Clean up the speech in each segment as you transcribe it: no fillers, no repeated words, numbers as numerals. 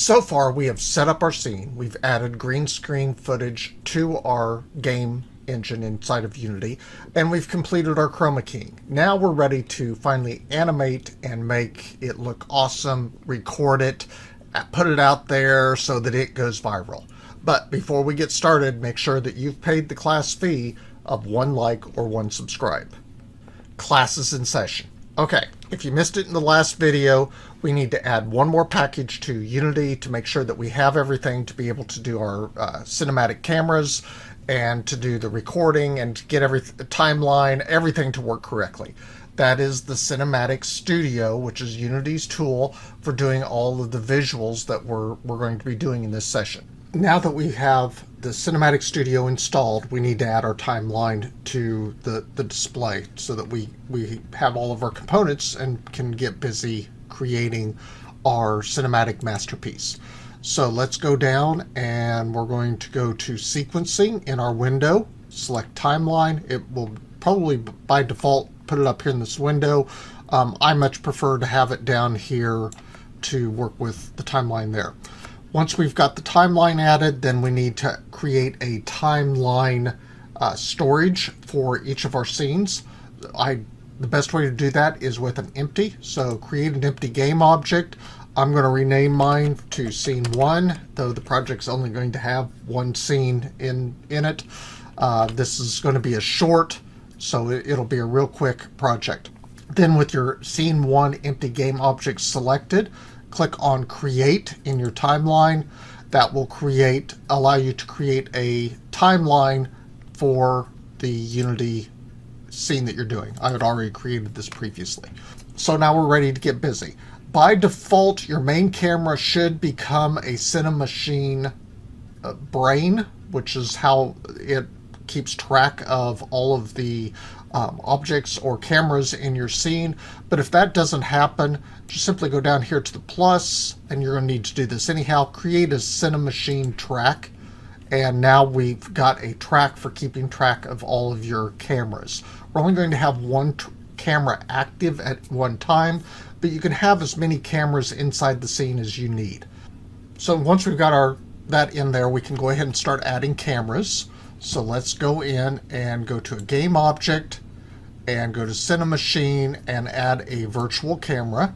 So far, we have set up our scene. We've added green screen footage to our game engine inside of Unity, and we've completed our chroma keying. Now we're ready to finally animate and make it look awesome, record it, put it out there so that it goes viral. But before we get started, make sure that you've paid the class fee of 1 like or 1 subscribe. Class is in session. Okay, if you missed it in the last video, we need to add one more package to Unity to make sure that we have everything to be able to do our cinematic cameras and to do the recording and to get the timeline, everything to work correctly. That is the Cinematic Studio, which is Unity's tool for doing all of the visuals that we're going to be doing in this session. Now that we have the Cinematic Studio installed, we need to add our timeline to the display so that we have all of our components and can get busy creating our cinematic masterpiece. So let's go down and we're going to go to sequencing in our window, select timeline. It will probably by default put it up here in this window. I much prefer to have it down here to work with the timeline there. Once we've got the timeline added, then we need to create a timeline storage for each of our scenes. The best way to do that is with an empty. So create an empty game object. I'm going to rename mine to scene 1, though the project's only going to have 1 scene in it. This is going to be a short, so it'll be a real quick project. Then with your scene 1 empty game object selected, click on create in your timeline. That will allow you to create a timeline for the Unity scene that you're doing. I had already created this previously. So now we're ready to get busy. By default, your main camera should become a Cinemachine brain, which is how it keeps track of all of the objects or cameras in your scene. But if that doesn't happen, just simply go down here to the plus, and you're going to need to do this anyhow. Create a Cinemachine track, and now we've got a track for keeping track of all of your cameras. We're only going to have 1 camera active at one time, but you can have as many cameras inside the scene as you need. So once we've got that in there, we can go ahead and start adding cameras. So let's go in and go to a game object and go to Cinemachine and add a virtual camera.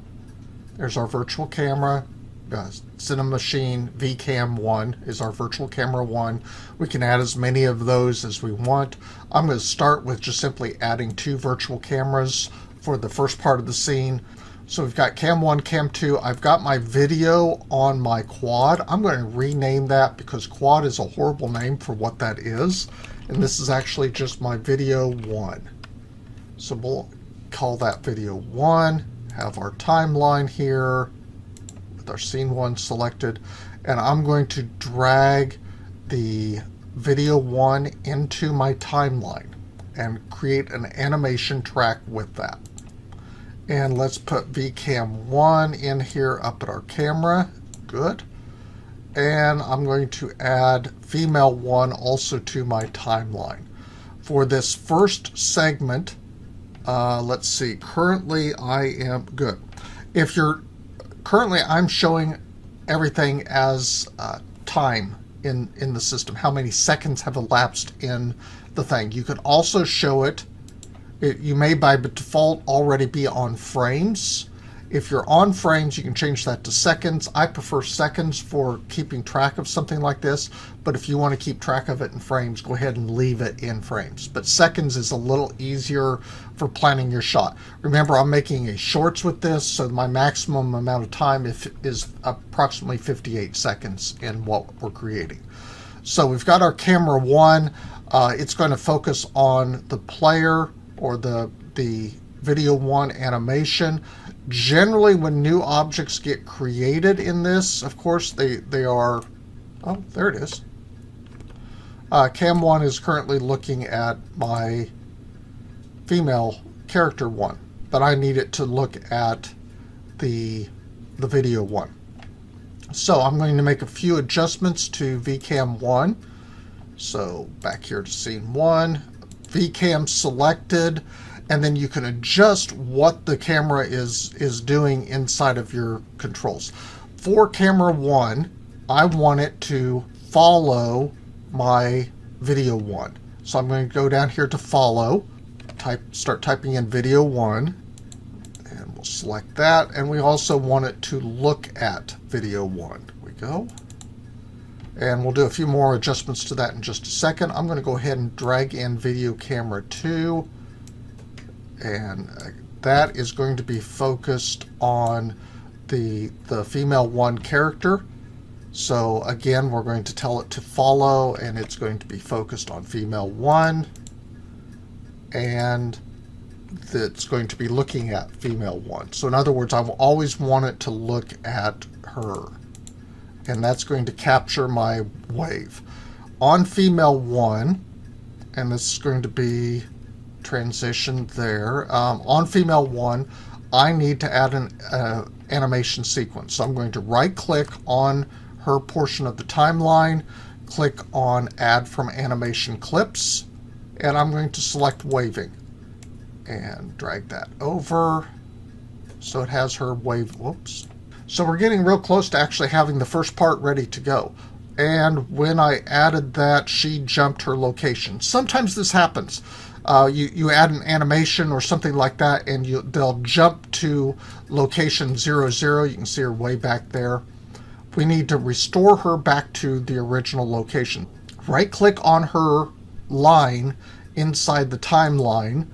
There's our virtual camera. Cinemachine VCam 1 is our virtual camera 1. We can add as many of those as we want. I'm going to start with just simply adding 2 virtual cameras for the first part of the scene. So we've got cam 1, cam 2. I've got my video on my quad. I'm going to rename that because quad is a horrible name for what that is. And this is actually just my video 1. So we'll call that video 1. Have our timeline here with our scene 1 selected. And I'm going to drag the video 1 into my timeline and create an animation track with that. And let's put VCam 1 in here up at our camera. Good. And I'm going to add female 1 also to my timeline. For this first segment, let's see, currently I am good. Currently I'm showing everything as time in the system, how many seconds have elapsed in the thing. You can also show it. You may by default already be on frames. If you're on frames, you can change that to seconds. I prefer seconds for keeping track of something like this, but if you want to keep track of it in frames, go ahead and leave it in frames. But seconds is a little easier for planning your shot. Remember, I'm making a shorts with this, so my maximum amount of time is approximately 58 seconds in what we're creating. So we've got our camera 1. It's going to focus on the player or the video 1 animation. Generally, when new objects get created in this, of course, they are... Oh, there it is. Cam 1 is currently looking at my female character 1, but I need it to look at the video 1. So I'm going to make a few adjustments to VCam 1. So back here to scene 1. VCam selected, and then you can adjust what the camera is doing inside of your controls. for camera 1, I want it to follow my video 1. So I'm going to go down here to follow, start typing in video 1, and we'll select that. And we also want it to look at video 1. There we go. And we'll do a few more adjustments to that in just a second. I'm going to go ahead and drag in video camera 2. And that is going to be focused on the female 1 character. So again, we're going to tell it to follow, and it's going to be focused on female 1. And it's going to be looking at female 1. So in other words, I will always want it to look at her. And that's going to capture my wave. On female 1, and this is going to be transition there. On female 1, I need to add an animation sequence. So I'm going to right click on her portion of the timeline, click on add from animation clips, and I'm going to select waving and drag that over so it has her wave. Whoops. So we're getting real close to actually having the first part ready to go. And when I added that, she jumped her location. Sometimes this happens. You add an animation or something like that, and they'll jump to location 00. You can see her way back there. We need to restore her back to the original location. Right-click on her line inside the timeline,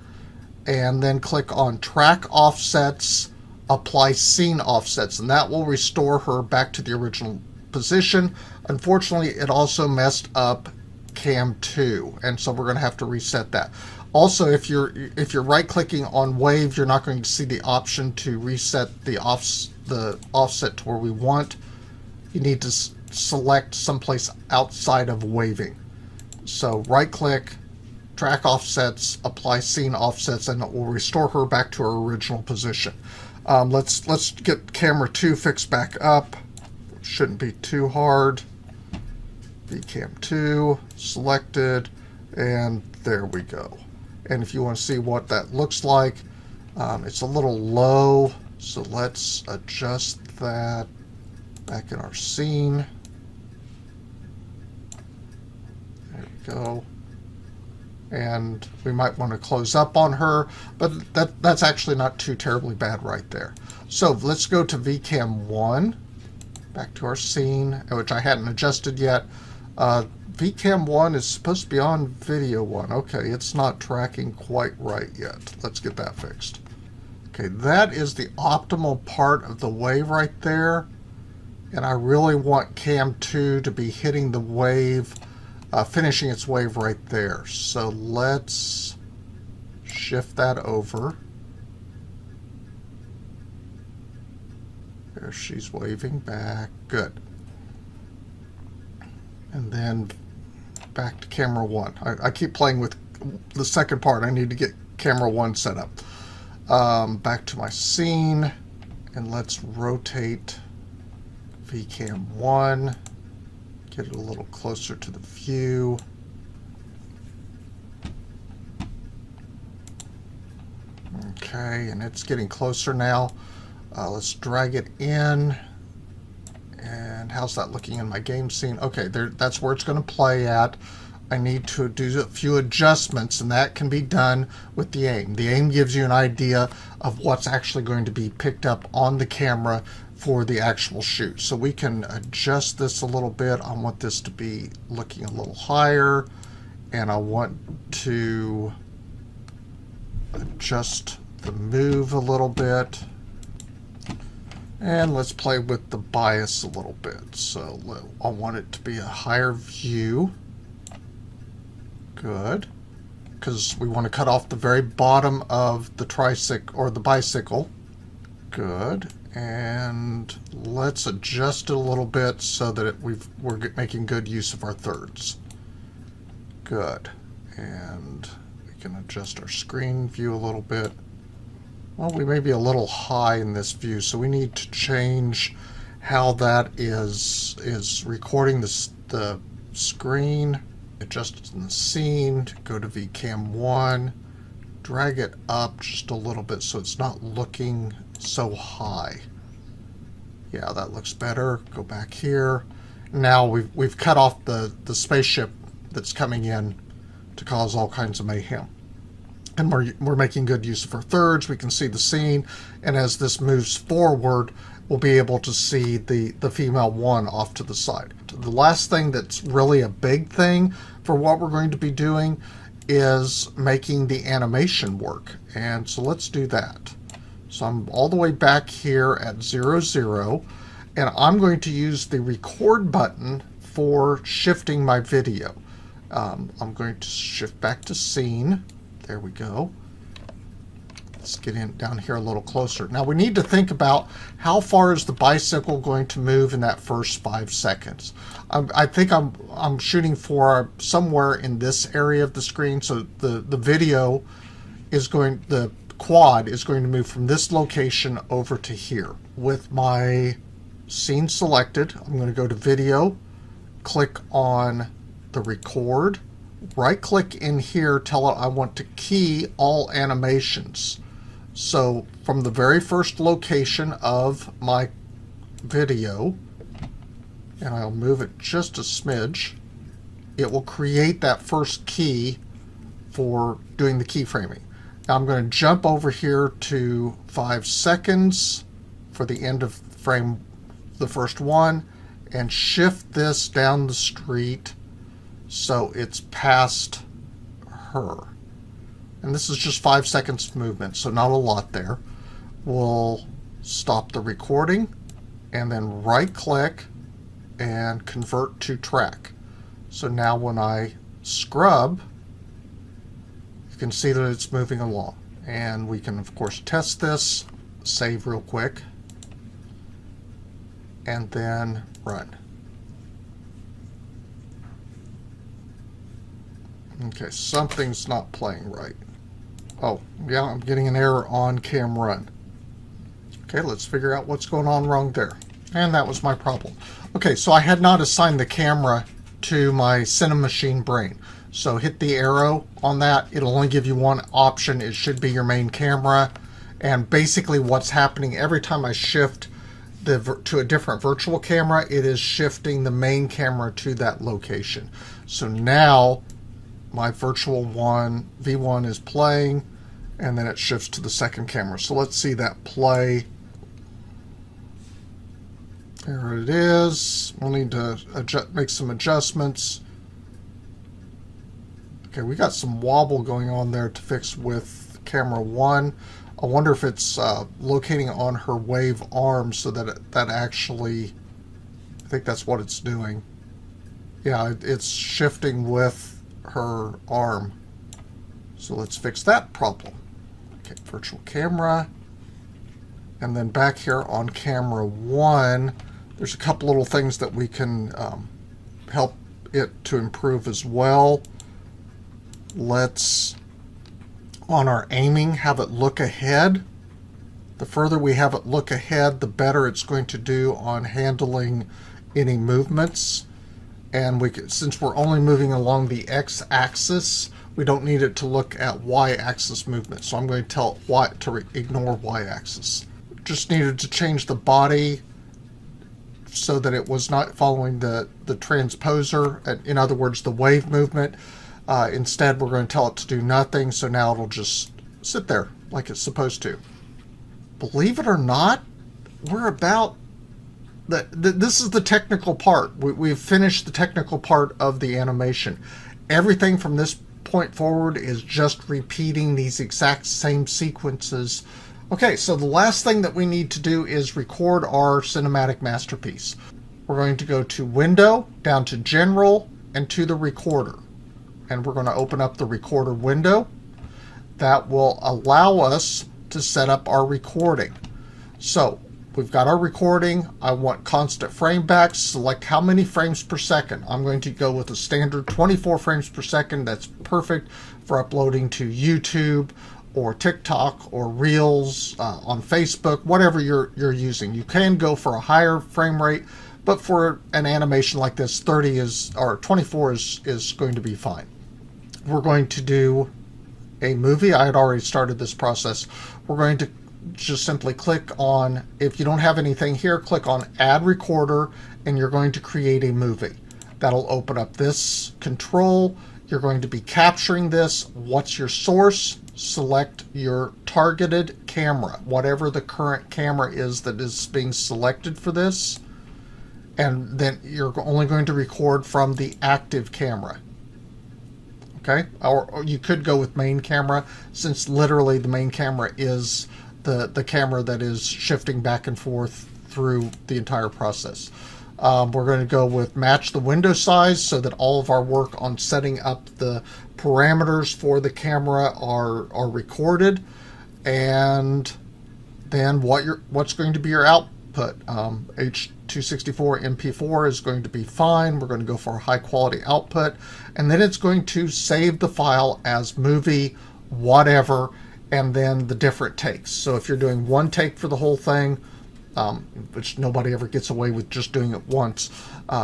and then click on Track Offsets, Apply Scene Offsets, and that will restore her back to the original position. Unfortunately, it also messed up Cam 2, and so we're going to have to reset that. Also, if you're right-clicking on Wave, you're not going to see the option to reset the offset to where we want. You need to select someplace outside of waving. So right-click, Track Offsets, Apply Scene Offsets, and it will restore her back to her original position. Let's get camera 2 fixed back up. Shouldn't be too hard. VCam 2 selected, and there we go. And if you want to see what that looks like, it's a little low, so let's adjust that back in our scene. There we go. And we might want to close up on her, but that's actually not too terribly bad right there. So let's go to VCam 1, back to our scene, which I hadn't adjusted yet. VCam 1 is supposed to be on video 1. Okay, it's not tracking quite right yet. Let's get that fixed. Okay, that is the optimal part of the wave right there. And I really want Cam 2 to be hitting the wave, finishing its wave right there. So let's shift that over. There, she's waving back. Good. And then back to camera 1. I keep playing with the second part. I need to get camera 1 set up. Back to my scene, and let's rotate VCam 1. Get it a little closer to the view. Okay, and it's getting closer now. Let's drag it in. And how's that looking in my game scene? Okay, that's where it's going to play at. I need to do a few adjustments, and that can be done with the aim. The aim gives you an idea of what's actually going to be picked up on the camera for the actual shoot. So we can adjust this a little bit. I want this to be looking a little higher, and I want to adjust the move a little bit. And let's play with the bias a little bit. So I want it to be a higher view. Good. Because we want to cut off the very bottom of the tricycle or the bicycle. Good. And let's adjust it a little bit so that we're making good use of our thirds. Good. And we can adjust our screen view a little bit. Well, we may be a little high in this view, so we need to change how that is recording the screen. Adjust it in the scene, go to VCam 1, drag it up just a little bit so it's not looking so high. Yeah, that looks better. Go back here. Now we've cut off the spaceship that's coming in to cause all kinds of mayhem. And we're making good use of our thirds. We can see the scene, and as this moves forward, we'll be able to see the female one off to the side. The last thing that's really a big thing for what we're going to be doing is making the animation work. And so let's do that. So I'm all the way back here at 0, 0, and I'm going to use the record button for shifting my video. I'm going to shift back to scene. There we go. Let's get in down here a little closer. Now we need to think about how far is the bicycle going to move in that first 5 seconds. I think I'm shooting for somewhere in this area of the screen. So the video is going, the quad is going to move from this location over to here. With my scene selected, I'm going to go to video, click on the record, right click in here, tell it I want to key all animations. So from the very first location of my video, and I'll move it just a smidge, it will create that first key for doing the keyframing. Now I'm going to jump over here to 5 seconds for the end of frame, the first one, and shift this down the street so it's past her. And this is just 5 seconds of movement, so not a lot there. We'll stop the recording and then right click and convert to track. So now when I scrub, you can see that it's moving along. And we can of course test this, save real quick, and then run. Okay, something's not playing right. Oh, yeah, I'm getting an error on cam run. Okay, let's figure out what's going on wrong there. And that was my problem. Okay, so I had not assigned the camera to my Cinemachine brain. So hit the arrow on that. It'll only give you one option. It should be your main camera. And basically what's happening every time I shift to a different virtual camera, it is shifting the main camera to that location. So now my virtual one, V1 is playing, and then it shifts to the second camera. So let's see that play. There it is. We'll need to make some adjustments. Okay, we got some wobble going on there to fix with camera 1. I wonder if it's locating on her wave arm so that that actually, I think that's what it's doing. Yeah, it's shifting with her arm. So let's fix that problem. Okay, virtual camera. And then back here on camera 1, there's a couple little things that we can help it to improve as well. Let's, on our aiming, have it look ahead. The further we have it look ahead, the better it's going to do on handling any movements. And we can, since we're only moving along the x-axis, we don't need it to look at y-axis movement. So I'm going to tell it to ignore y-axis. Just needed to change the body so that it was not following the transposer, in other words, the wave movement. Instead, we're going to tell it to do nothing, so now it'll just sit there like it's supposed to. Believe it or not, we're about... This is the technical part. We've finished the technical part of the animation. Everything from this point forward is just repeating these exact same sequences. Okay, so the last thing that we need to do is record our cinematic masterpiece. We're going to go to Window, down to General, and to the Recorder. And we're going to open up the Recorder window. That will allow us to set up our recording. So, we've got our recording. I want constant frame back. Select how many frames per second. I'm going to go with a standard 24 frames per second. That's perfect for uploading to YouTube or TikTok or Reels on Facebook, whatever you're using. You can go for a higher frame rate, but for an animation like this, 30 is, or 24 is going to be fine. We're going to do a movie. I had already started this process. We're going to just simply click on, if you don't have anything here, click on Add Recorder, and you're going to create a movie. That'll open up this control. You're going to be capturing this. What's your source? Select your targeted camera, whatever the current camera is that is being selected for this. And then you're only going to record from the active camera. Okay? Or you could go with main camera, since literally the main camera is the camera that is shifting back and forth through the entire process. We're going to go with match the window size so that all of our work on setting up the parameters for the camera are recorded. And then what's going to be your output. H264 MP4 is going to be fine. We're going to go for a high quality output. And then it's going to save the file as movie, whatever, and then the different takes. So if you're doing one take for the whole thing, which nobody ever gets away with just doing it once,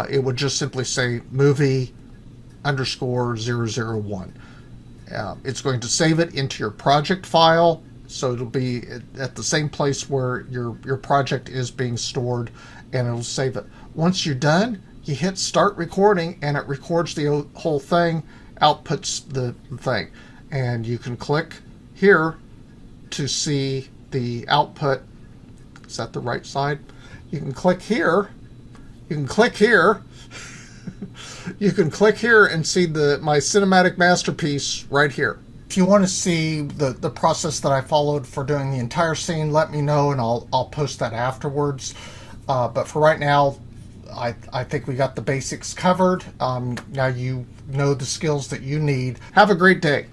it would just simply say movie _001. It's going to save it into your project file, so it'll be at the same place where your project is being stored, and it'll save it. Once you're done, you hit start recording, and it records the whole thing, outputs the thing. And you can click here to see the output. Is that the right side? You can click here. You can click here. You can click here and see my cinematic masterpiece right here. If you want to see the process that I followed for doing the entire scene, let me know and I'll post that afterwards. But for right now, I think we got the basics covered. Now you know the skills that you need. Have a great day.